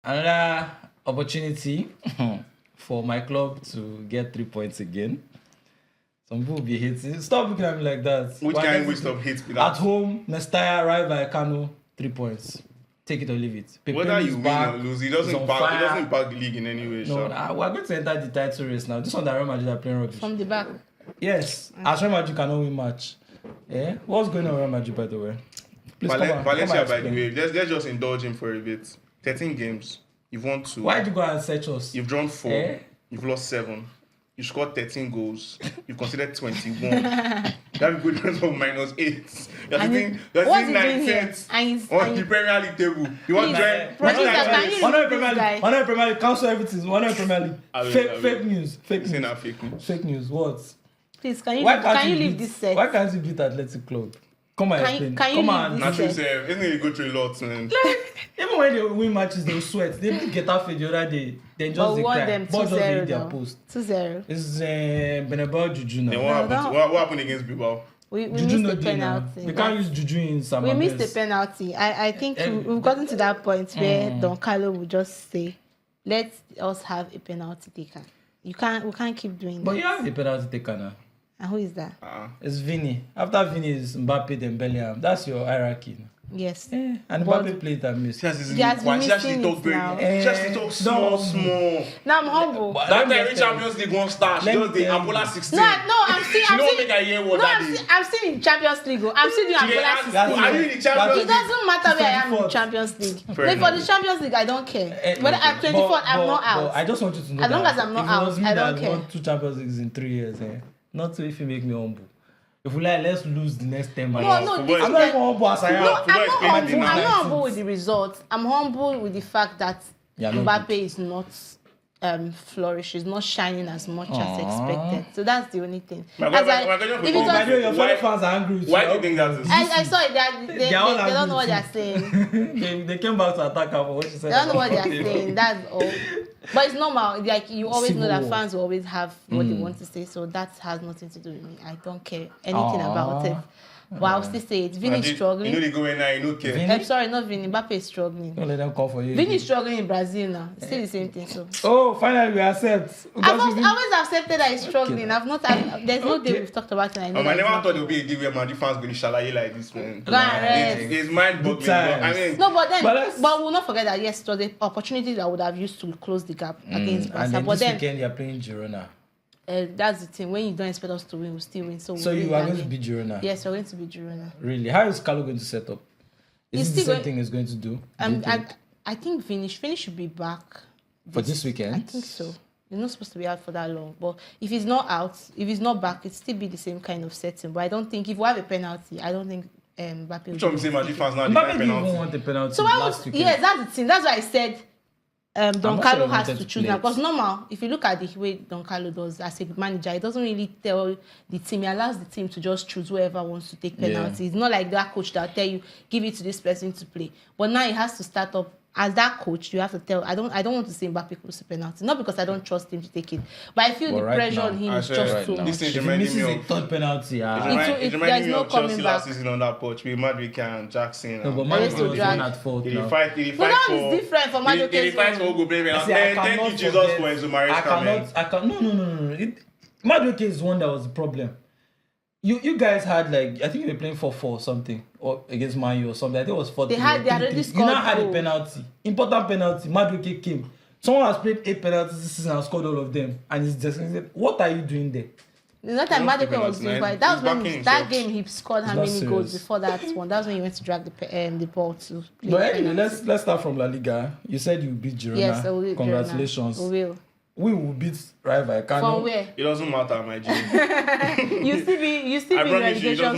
Another opportunity for my club to get 3 points again. Some people will be hating. Stop looking at me like that. Which kind of waste of hate be that? At home, Mestalla, arrive by Kano, 3 points. Take it or leave it. Whether you win or lose, it doesn't impact the league in any way. No, we're going to enter the title race now. This one that Real Madrid are playing rubbish. From the back. Yes, as Real Madrid cannot win match. Yeah? What's going on with Real Madrid, by the way? Please Valencia, by the way, let's just indulge him for a bit. 13 games. You've won 2. Why did you go and search us? You've drawn 4. You've lost 7. You scored 13 goals. You've conceded 21. That would be good difference of -8. You're sitting 19th on the Premier League table. You want to join? Premier League, cancel everything. Premier League. Fake news. Fake news. What? Please, can you leave this set? Why can't you beat Athletic Club? Come on, explain. Can you leave this set? Isn't it go through a lot, man? Even when they win matches, they sweat. They beat Getafe the other day. Then just they cry. Them 2-0 their post. 2-0. It's Benabao Juju now. Then what happened against Bilbao? We missed the penalty. They can't use Juju in some. We missed the penalty. I think we've gotten to that point where Don Carlo will just say, "Let us have a penalty taker." We can't keep doing that. But you have a penalty taker now. And who is that? It's Vini. After Vini is Mbappe, then Bellingham. That's your hierarchy. Yes. And Mbappe played that miss. She actually talk small. Now I'm humble. That time Champions League won't start. She does the Angola 16. No, I'm still. She don't make a year what that is. I'm still in Champions League. I'm still doing Angola 16. Are you in the Champions League? It doesn't matter where I am in Champions League. Like for the Champions League, I don't care. Whether I'm 24, I'm not out. I just want you to know as long as I'm not out, I don't care. Won 2 Champions Leagues in 3 years. Not to if you make me humble. If we like, let's lose the next 10 matches. No, I'm not even humble as I am. I'm not humble with the results. I'm humble with the fact that Mbappe is not flourish, is not shining as much as expected. So that's the only thing. Your fellow fans are angry with you. Why do you think that is? I saw it. They don't know what they're saying. they came back to attack her for what she said. They don't know what they're saying. That's all. But it's normal. Like you always know that fans will always have what they want to say. So that has nothing to do with me. I don't care anything about it. But I'll still say it. Vini is struggling. You know they go in now, you know care. I'm sorry, not Vini. Mbappe is struggling. Don't let them call for you. Vini is struggling in Brazil now. It's still the same thing. So. Oh, finally we accept. I've always accepted that he's struggling. There's no day we've talked about it. I never thought there would be a day where Madrid fans going to shalaye like this, man. Go ahead. It's mind-boggling. I mean, no, but we'll not forget that yes, it was the opportunity that I would have used to close the gap against Barca. And then this weekend you're playing Girona. That's the thing. When you don't expect us to win, we still win. So you are going to beat Girona? Yes, we're going to beat Girona. Really? How is Carlo going to set up? Is it the same thing he's going to do? I think Vini should be back. For this weekend? I think so. He's not supposed to be out for that long. But if he's not out, if he's not back, it'll still be the same kind of setting. But I don't think, if we have a penalty, I don't think Mbappe will. Mbappe didn't want the penalty last weekend. Yes, that's the thing. That's why I said Don Carlo has to choose now. Because normal, if you look at the way Don Carlo does as a manager, he doesn't really tell the team. He allows the team to just choose whoever wants to take penalties. It's not like that coach that'll tell you, give it to this person to play. But now he has to start up. As that coach, you have to tell. I don't want to say Mbappe close to penalty. Not because I don't trust him to take it, but I feel the pressure on him is just too much. This is a third penalty. It reminds me of Chelsea last season on that pitch with Madueke and Jackson. No, but Madueke was one at fault. They fight but now it's different for Madueke. They fight for go play. Thank you Jesus for Enzo Maresca. No. Madueke is one that was the problem. You guys had I think you were playing 4-4 or something, or against Man U or something. I think it was 4-3. They already scored. You now had a penalty, important penalty. Madueke came. Someone has played 8 penalties this season and scored all of them, and he's just said, "What are you doing there?" It's not that Madueke was doing, but that was when that game he scored how many goals before that one. That was when he went to drag the ball to play. But anyway, let's start from La Liga. You said you beat Girona. Yes, I will. Congratulations. We will. We will beat rival Kano. From where? It doesn't matter, my G. you still be in relegation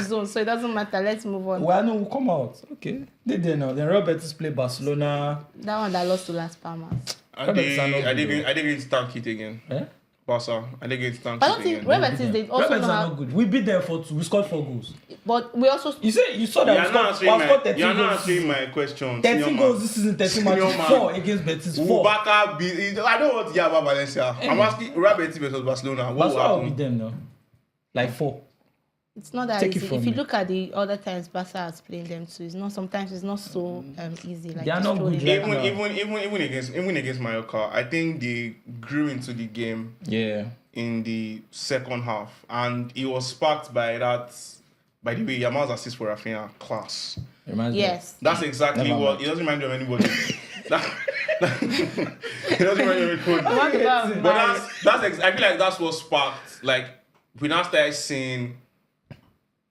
zone, so it doesn't matter. Let's move on. Well, no, we'll come out. Okay. They did now. Then Real Betis play Barcelona. That one that lost to Las Palmas. I didn't stank it again. Barca. I didn't get stank it again. Real Betis, they also are not good. We beat them for 2. We scored 4 goals. But we also... You saw that we scored 13 goals. You're not answering my question. 13 goals this season, 13 matches. 4 against Betis. 4. I don't want to hear about Valencia. I'm asking Real Betis versus Barcelona. Barcelona beat them now. 4. It's not that easy. If you look at the other times Barca has played them too, sometimes it's not so easy. Like they are not good. Even against Mallorca, I think they grew into the game. Yeah. In the second half, and it was sparked by that. By the way, Yamal's assist for Rafinha, class. Yes. That's exactly what. It doesn't remind me of anybody. It doesn't remind me of anybody. But I feel like that's what sparked. Like we now started seeing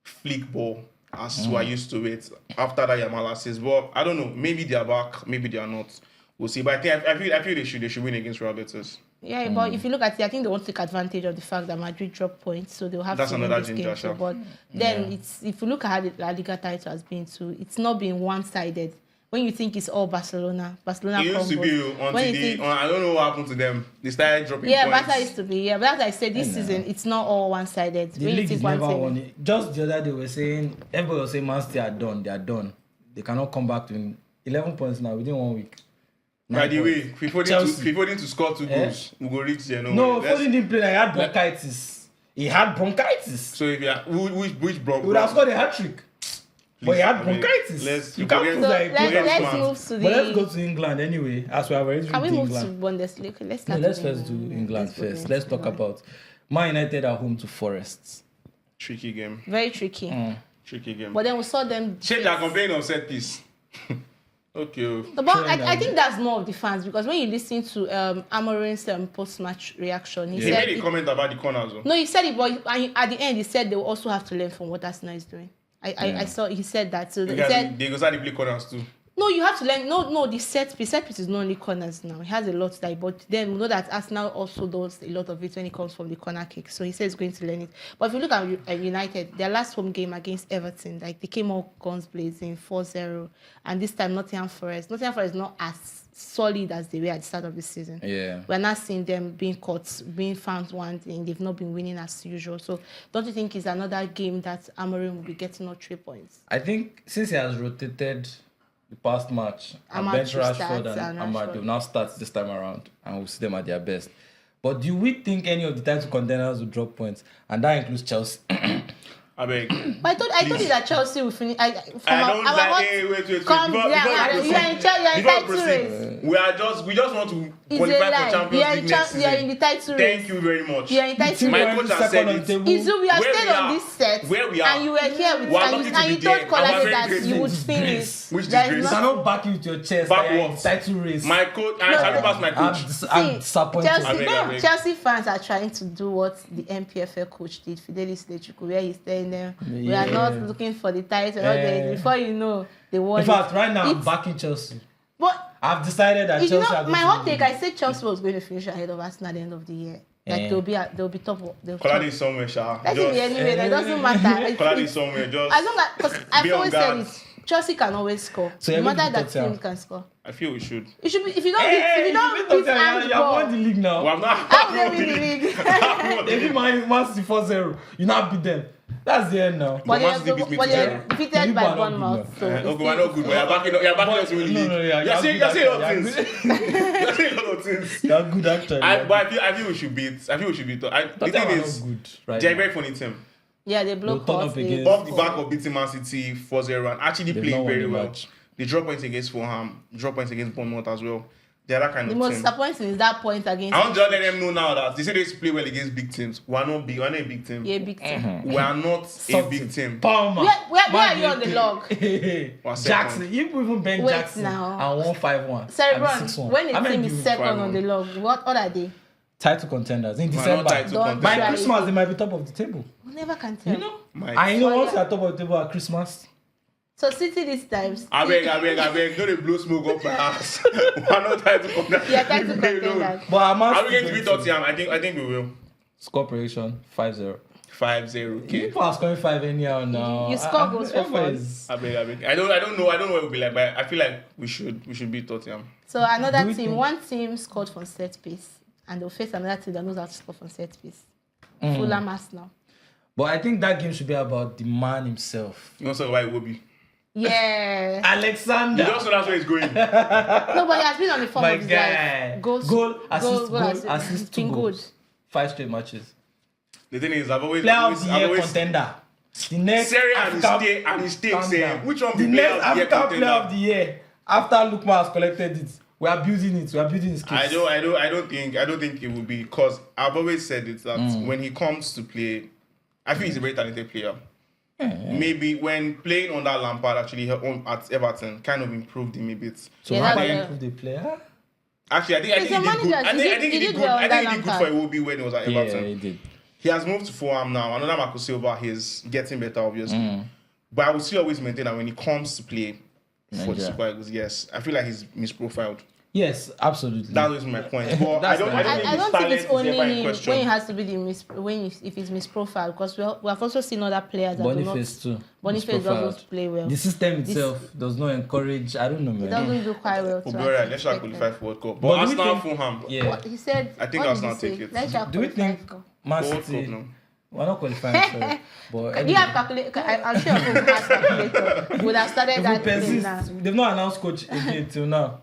flick ball as we're used to it after that Yamal assist. But I don't know. Maybe they are back. Maybe they are not. We'll see. But I feel they should win against Real Betis. Yeah, but if you look at it, I think they want to take advantage of the fact that Madrid dropped points, so they'll have to win this game. So, but then it's if you look at how the La Liga title has been too, it's not been one-sided. When you think it's all Barcelona it used to be until I don't know what happened to them. They started dropping points. Barca used to be. Yeah, but as I said, this season it's not all one-sided. The league is never won it. Just the other day we were saying everybody was saying Man City are done. They are done. They cannot come back to 11 points now within 1 week. By the way, Foden to score 2 goals, we go reach there. No, Foden didn't play. He had bronchitis. He had bronchitis. So if you are, which bronchitis? He would have scored a hat-trick. But he had bronchitis. Let's move to But let's go to England anyway. As we have already Can we move England. to Bundesliga? Let's first do England first. Let's talk about Man United at home to Forest. Tricky game. Very tricky. Tricky game. But then we saw them. They are complaining on set piece. Okay. But I think that's more of the fans because when you listen to Amorim's post-match reaction, he said made a comment about the corners. No, he said it, but at the end he said they will also have to learn from what Arsenal is doing. I saw he said that. So he said they go start to play corners too. No, you have to learn. No, the set piece is not only corners now. It has a lot there, but then we know that Arsenal also does a lot of it when it comes from the corner kick. So he says he's going to learn it. But if you look at United, their last home game against Everton, like they came all guns blazing, 4-0, and this time Nottingham Forest is not as solid as they were at the start of the season. Yeah, we're not seeing them being caught, being found wanting. They've not been winning as usual. So don't you think it's another game that Amorim will be getting all 3 points? I think since he has rotated the past match, and bench Rashford and Ahmad will now start this time around, and we'll see them at their best. But do we think any of the title contenders will drop points? And that includes Chelsea. I beg. But I told you that Chelsea will finish. Wait. We just want to qualify for Champions League next season. You are in the title race. Thank you very much. You are in the title race. My coach has said it. Izu, we are staying on this set. Where we are. And you were here with and you told Colade that you would finish. Which disgrace? You cannot back you with your chest. Back what? Title race. My coach, I shall pass my coach. I'm disappointed. Chelsea fans are trying to do what the MPFL coach did, Fidelis Lechuku, where he's telling them, we are not looking for the title. Before you know, they won. In fact, right now, I'm backing Chelsea. But I've decided that Chelsea are going my hot take, I said Chelsea was going to finish ahead of Arsenal at the end of the year. Like they'll be top. Colade is somewhere, Sha. Let's see anyway. It doesn't matter. Colade is somewhere. Just as long as, because I've always said it, Chelsea can always score. So no matter that team can score. I feel we should. It should be if you don't beat handball. You have won the league now. We have not. How they win the league? They beat Man City 4-0. You now beat them. That's the end now. But they're defeated by Bournemouth. So okay, we're not good. You're backing us in the league. You're saying a lot of things. You're saying a lot of things. You're good actually. But I feel we should beat. The thing is, they're a very funny team. Yeah, they blow off the back of beating Man City 4-0 and actually playing very well. They drop points against Fulham, drop points against Bournemouth as well. They're that kind of team. The most disappointing is that point against. I want to let them know now that they say they play well against big teams. We're not big. We're not a big team. Yeah, big team. We are not a big team. Where are you on the log? Jackson, you even Ben Jackson now. And 151. Cerebroné, when a team is second on the log, what are they? Title contenders in December. By Christmas, they might be top of the table. We never can tell. You know? I know once they're top of the table at Christmas. So City this time. I beg. Don't they blow smoke up my ass. We're not title contenders. Yeah, title contenders. But are we going to beat Tottenham? I think we will. Score prediction 5-0. 5-0. Okay. People are scoring 5 anyhow now. You score goals for fun. I beg. I don't know what it will be like, but I feel like we should beat Tottenham. So another team, one team scored from set piece, and they'll face another team that knows how to score from set piece. Fulham Arsenal. But I think that game should be about the man himself. You want to talk about Iwobi? Yeah. Alexander. You don't know that's where he's going. No, but he has been on the form of his life. Goal, assist, 2 goals. 5 straight matches. The thing is, I've always contender. The next Serie and his takes. Which one the be next player African player of the year after Lukman has collected it? We are building it. We are building his case. I don't think it will be, because I've always said it that when he comes to play, I think he's a very talented player. Maybe when playing under Lampard actually at Everton kind of improved him a bit. So how do you improve the player? Actually, I think he did good. I think he did good. I think he did good for Iwobi when he was at Everton. Yeah, he did. He has moved to Fulham now. Another Marco Silva, he's getting better, obviously. But I will still always maintain that when he comes to play for the Super Eagles, yes, I feel like he's misprofiled. Yes, absolutely. That was my point. But I don't think it's only when it has to be if it's misprofiled, because we have also seen other players that Boniface too. Boniface doesn't play well. The system itself does not encourage. I don't know, man. It doesn't do quite well. Let's try to qualify for World Cup. But Arsenal, Fulham. Yeah. What he said. I think Arsenal take it. Do we think Man City? We're not qualifying, sorry. But do you have calculator? I'm sure you have calculator. Would have started that thing now. They've not announced coach again till now.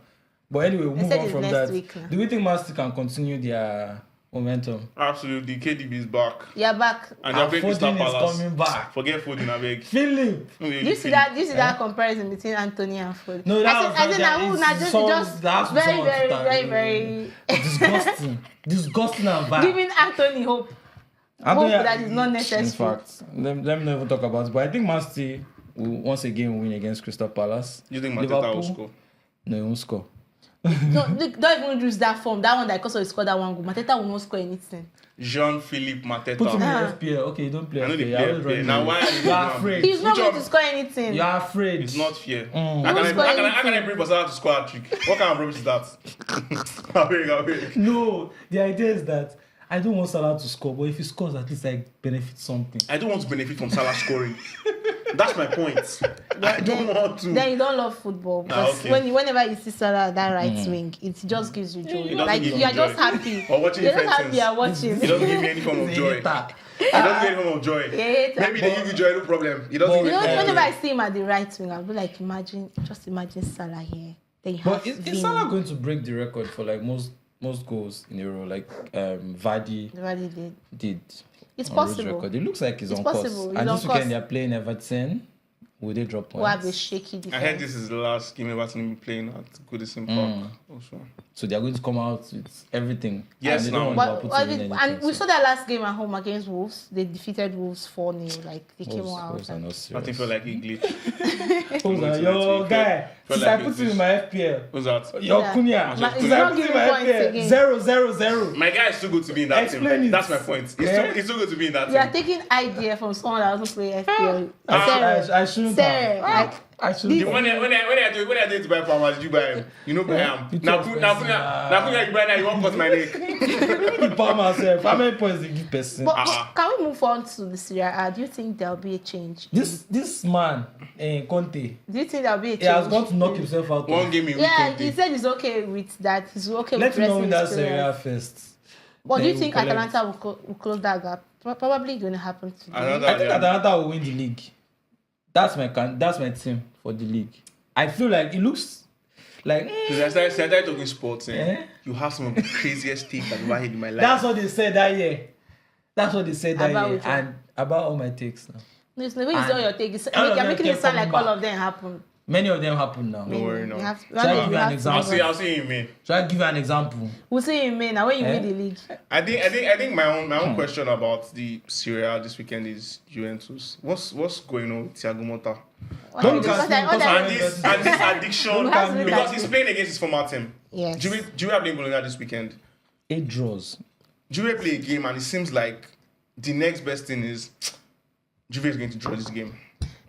But anyway, we'll move on from that. Do we think Man City can continue their momentum? Absolutely. KDB is back. You're back. And they're playing Crystal Palace. Coming back. Forget Foden, I beg. Philip. Do you see that comparison between Anthony and Foden? No, that's very disgusting and bad. Giving Anthony hope. Hope that is not necessary. In fact, let me not even talk about it. But I think Man City will once again win against Crystal Palace. You think Mateta will score? No, he won't score. No, don't even use that form. That one that because he scored that one goal. Mateta will not score anything. Jean-Philippe Mateta. Put him in FPL. Okay, you don't play FPL. Now why are you are afraid? He's not going to score anything. You are afraid. It's not fair. How can I bring Basala to score a trick? What kind of rubbish is that? I'll wait. No, the idea is that I don't want Salah to score, but if he scores, at least I benefit something. I don't want to benefit from Salah scoring. That's my point. I don't want to. Then you don't love football because whenever you see Salah that right wing, it just gives you joy. Like you are just happy. Or watching you're just happy you're watching. It doesn't give me any form of joy. It doesn't give me any form of joy. Maybe they give you joy, no problem. It doesn't. Whenever I see him at the right wing, I'll be like, imagine Salah here. Then you have is Salah going to break the record for like most goals in a row, like Vardy did. It's possible. It looks like it's on course. And this weekend they're playing Everton. Will they drop points? We'll have a shaky defense. I heard this is the last game Everton will be playing at Goodison Park. Also. So they're going to come out with everything. Yes, and and we saw that last game at home against Wolves. They defeated Wolves 4-0. Like they came out. Nothing felt like a glitch. Yo, guy. Since I put him in my FPL. Who's that? Yo, Kunya. He's not giving points again. 0-0-0. My guy is too good to be in that team. That's my point. It's too good to be in that team. You are taking idea from someone that doesn't play FPL. I shouldn't have. I shouldn't have. When I did to buy farmers, did you buy him? You know buy him. Now you buy now, you won't cut my neck. Palm myself. How many points did you give person? But can we move on to the Serie A? Do you think there'll be a change? This man, Conte. Do you think there'll be a change? He has got to knock himself out. One game in Conte. He said he's okay with that. He's okay with pressing. Let him know that Serie A first. But do you think Atalanta will close that gap? Probably going to happen today. I think Atalanta will win the league. That's my team for the league. I feel like it looks like. Because I started talking sports, you have some of the craziest takes I've ever heard in my life. That's what they said that year. And about all my takes now. No, it's the way you saw your takes. You're making it sound like all of them happen. Many of them happen now. Don't worry now. Shall I give you an example? I'll see you in May. Shall I give you an example? We'll see you in May now when you win the league. I think my own question about the Serie A this weekend is Juventus. What's going on with Thiago Motta? Don't and this addiction because he's playing against his former team. Yes. Juve playing Bologna this weekend. 8 draws. Juve play a game and it seems like the next best thing is Juve is going to draw this game.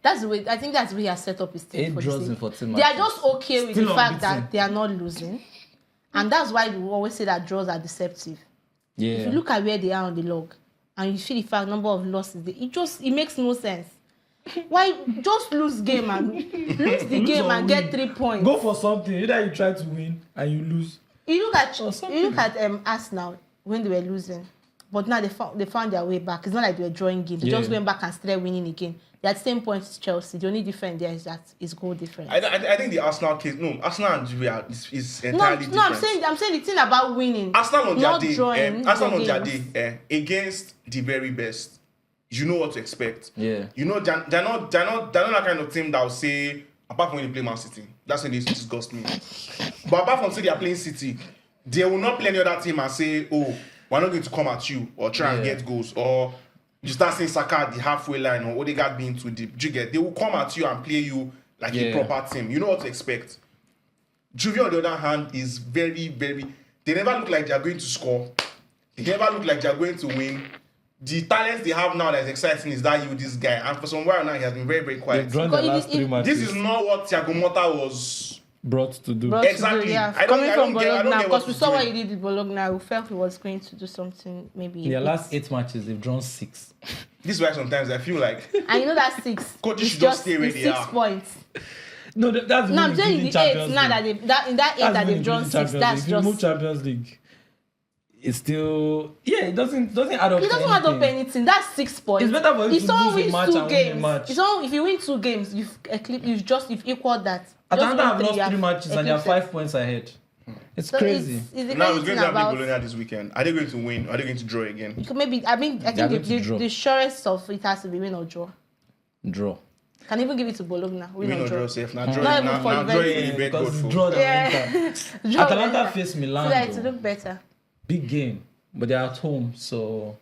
That's the way. I think that's the way he has set up his team. 8 draws in 14 matches. They are just okay with the fact that they are not losing, and that's why we always say that draws are deceptive. Yeah. If you look at where they are on the log, and you see the fact number of losses, it makes no sense. Why just lose game and lose the game and get 3 points? Go for something. Either you try to win and you lose. You look at Arsenal when they were losing, but now they found their way back. It's not like they were drawing games. They just went back and started winning again. They're at the same point as Chelsea. The only difference there is that it's goal difference. I think the Arsenal case, Arsenal and Juve is entirely different. No, I'm saying the thing about winning. Arsenal on their day against the very best you know what to expect. Yeah. You know, they're not that kind of team that will say, apart from when they play Man City, that's when they disgust me. But apart from say they are playing City, they will not play any other team and say, oh, we're not going to come at you or try and get goals, or you start saying Saka at the halfway line or Odegaard being too deep. They will come at you and play you like a proper team. You know what to expect. Juve, on the other hand, is very, very... They never look like they are going to score. They never look like they are going to win. The talents they have now that is exciting is that this guy. And for some while now, he has been very, very quiet. They've drawn the last 3 matches. This is not what Thiago Motta was... brought to do. Exactly. Coming from Bologna, because we saw what he did with Bologna, we felt he was going to do something maybe. In their last 8 matches, they've drawn 6. This is why sometimes I feel like... And you know that 6. Coaches should just stay where they are. 6 points. No, that's no, I'm saying in the 8 now that in that 8 that they've drawn 6, that's just... If you move Champions League, it's still... Yeah, it doesn't add up. It doesn't add up anything. That's 6 points. It's better for you to lose a match and win a match. If you win 2 games, you've equaled that. Atlanta have lost 3 matches and they are 5 points ahead. It's crazy. Now it's going to happen Bologna this weekend. Are they going to win? Or are they going to draw again? Maybe. I think the surest of it has to be win or draw. Draw. Can even give it to Bologna. Win or draw. Safe. Now draw in the bed good for. Draw Atalanta face Milan. So that it look better. Big game, but they're at home, so.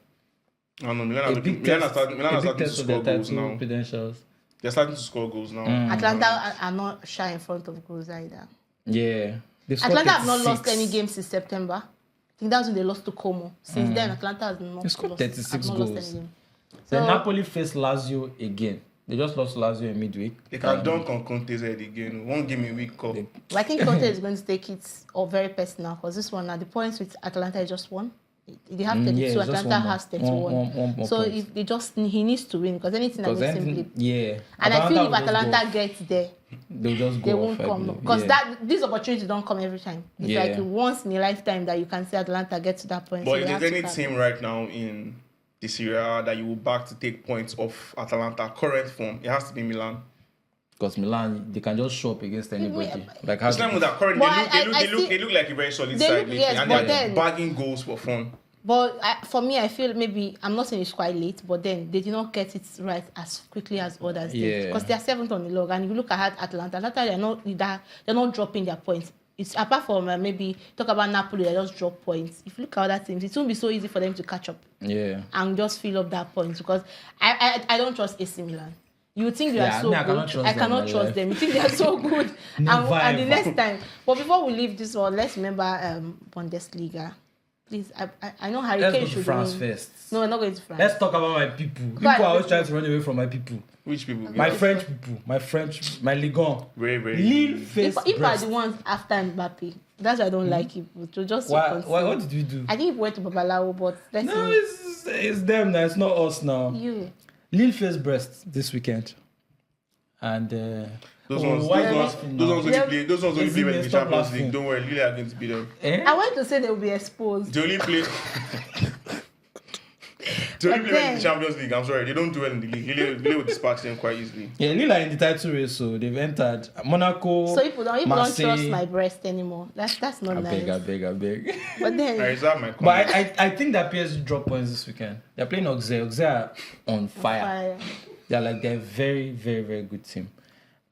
I know Milan are starting to score goals now. They're starting to score goals now. Atlanta are not shy in front of goals either. Yeah. Atlanta have not lost any games since September. I think that's when they lost to Como. Since then, Atlanta has not scored 36 goals. Lost any game. So Napoli faced Lazio again. They just lost Lazio in midweek. They can dunk on Conte's head again. One game a week cup. I think Conte is going to take it very personal because this one now the points with Atlanta is just 1. They have 32. Atlanta has 31. One so point. If he needs to win because anything that goes simply. Yeah. And I feel if Atalanta gets there, they'll just go. They won't come because these opportunities don't come every time. It's like once in a lifetime that you can see Atalanta get to that point. But so if there's any team right now in the Serie A that you will back to take points off Atalanta current form, it has to be Milan. Because Milan, they can just show up against anybody. Like it's not with that current. They look like a very solid side, and they're bagging goals for fun. But for me, I feel maybe I'm not saying it's quite late, but then they did not get it right as quickly as others did because they are 7th on the log. And if you look at Atlanta, they're not dropping their points. It's apart from maybe talk about Napoli, they just drop points. If you look at other teams, it won't be so easy for them to catch up. Yeah. And just fill up that points because I don't trust AC Milan. You think they are so good. I cannot trust them. You think they are so good. And the next time. But before we leave this one, let's remember Bundesliga. Please, I know Harry Kane should win. France first. No, we're not going to France. Let's talk about my people. People are always trying to run away from my people. Which people? My French people. My Ligue 1. Very. Lille face If are the ones after Mbappe. That's why I don't like it. To just what did we do? I think it went to Babalawo, but let's see. It's them now. It's not us now. You. Lille face Brest this weekend. And those ones only play when the Champions League. Don't worry, Lille are going to be them. I want to say they will be exposed. They only play when the Champions League. I'm sorry, they don't do well in the league. Lille will dispatch them quite easily. Yeah, Lille are in the title race, so they've entered Monaco. So people don't trust my Brest anymore. That's not nice. I beg. But then I reserve my comment. But I think that PSG drop points this weekend. They're playing Auxerre. Auxerre are on fire. They're a very, very, very good team.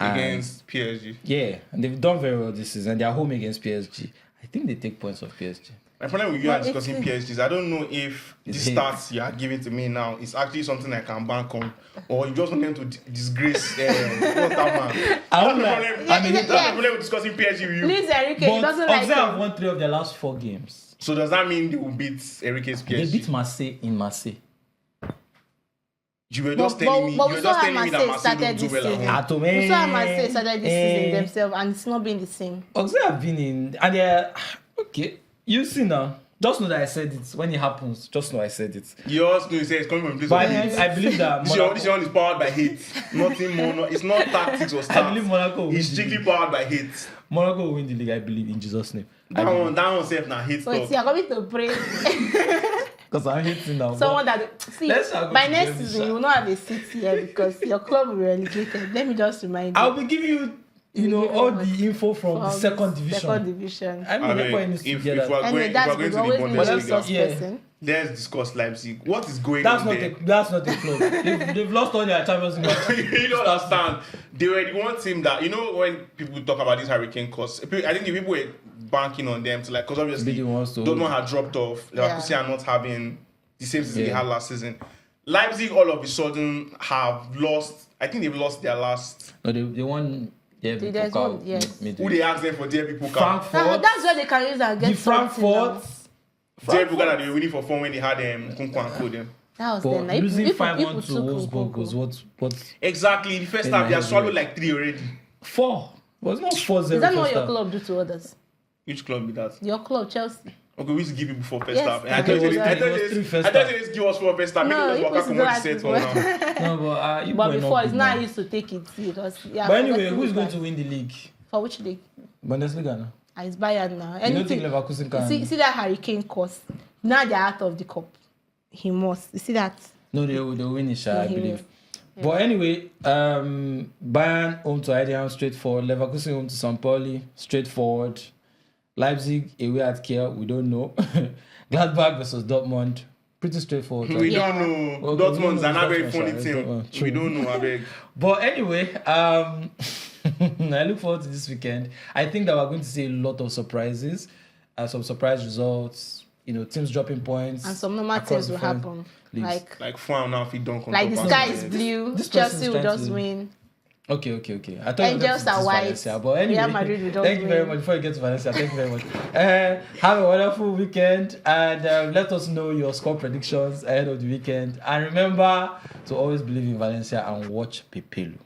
Against PSG. Yeah, and they've done very well this season. They're home against PSG. I think they take points off PSG. My problem with you are discussing PSG. I don't know if this stats you are giving to me now is actually something I can bank on, or you just want them to disgrace what's that man? That's the problem with discussing PSG with you. Please, Enrique, he doesn't like Auxerre have won 3 of their last 4 games. So does that mean they will beat Enrique's PSG? They beat Marseille in Marseille. You were just telling me that Marseille don't do well at home. We saw Marseille started this season themselves and it's not been the same. Auxerre have been in, and they're okay. You see now. Just know that I said it. When it happens, just know I said it. You also know you say it's coming from a place of hate. I believe that this one is powered by hate. Nothing more. No, it's not tactics or stuff. I believe Monaco will win. It's strictly powered by hate. Monaco will win the league, I believe, in Jesus' name. That one safe now hate stuff. So I'm going to pray. Because I'm hating now. Someone that... See, by next season, you will not have a seat here because your club will be relegated. Let me just remind you. I'll be giving you all the info from the second division. I mean, everybody needs to get that. If we're going to the Bundesliga, let's discuss Leipzig. What is going on there? That's not a club. They've lost all their Champions League. You don't understand. They were the one team that, when people talk about these hurricane costs, I think the people were banking on them to because obviously Dortmund had dropped off. Leverkusen are not having the same season they had last season. Leipzig all of a sudden have lost. I think they've lost their last. No, they won. Who they asked them for Derby Pokal? Frankfurt. That's where they can use and get the Frankfurt. Derby Pokal that they were winning for fun when they had Kunku and Code. That was them. Losing 5-1 to Wolfsburg was what? Exactly. The first half they had swallowed 3 already. 4. Was not 4-0. Is that not what your club do to others? Which club did that? Your club, Chelsea. Okay, we used to give people for first half. I thought you just give us for first half. No, make us walk out set for now. No, but before it's not used to take it because. But anyway, who's going to win the league? For which league? Bundesliga now. It's Bayern now. You don't think Leverkusen can? See that hurricane cost. Now they're out of the cup. He must. You see that? No, they'll win it, I believe. Yeah. But anyway, Bayern home to Heidenheim, straightforward. Leverkusen home to St. Pauli, straightforward. Leipzig away at Kiel, we don't know. Gladbach versus Dortmund, pretty straightforward. We don't know. Okay, Dortmund's an very funny team. We don't know, I beg. But anyway, I look forward to this weekend. I think that we're going to see a lot of surprises, some surprise results. Teams dropping points, and some normal things will happen. Like Fran now, if he don't come. Like the sky is blue. Chelsea will just win. Okay. I thought Angels are white. Valencia, but anyway, Real Madrid will thank you very much. Before you get to Valencia, thank you very much. Have a wonderful weekend, and let us know your score predictions ahead of the weekend. And remember to always believe in Valencia and watch Pepelu.